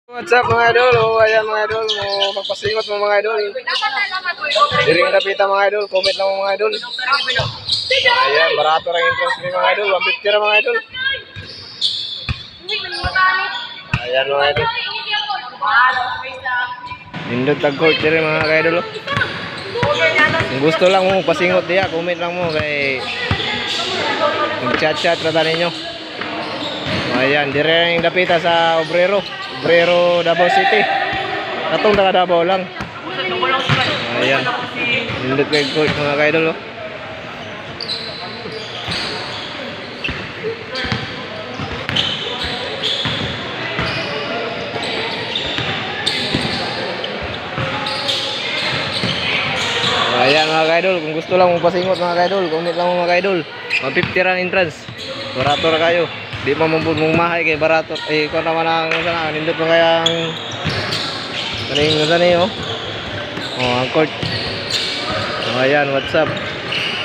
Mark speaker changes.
Speaker 1: What's up mga idol? Ayan mga idol, magpasingot mo mga idol. Diring dapita mga idol, comment lang mo mga idol. Ayan, barato rin entrance fee mga idol, 150 ra mga idol. Ayan mga idol. Nindot tag court dire mga idol. Kung gusto lang mo pasingot diya, comment lang mo kay mag-chat-chat ra ninyo. Ayan, dire ring dapita sa Obrero Davao City. Katong taga Davao lang. Ayan. Nindot kay court mga idol. Ayan mga idol, kung gusto lang mong pasingot mga idol, comment lang mga idol. 150 ra entrance. Barato ra kayo. Di mo mong mahay kay barato. Eh ko naman ang sana nindot mo kaya ang kaning sana oh. Oh, ang court. Oh, ayan, what's up?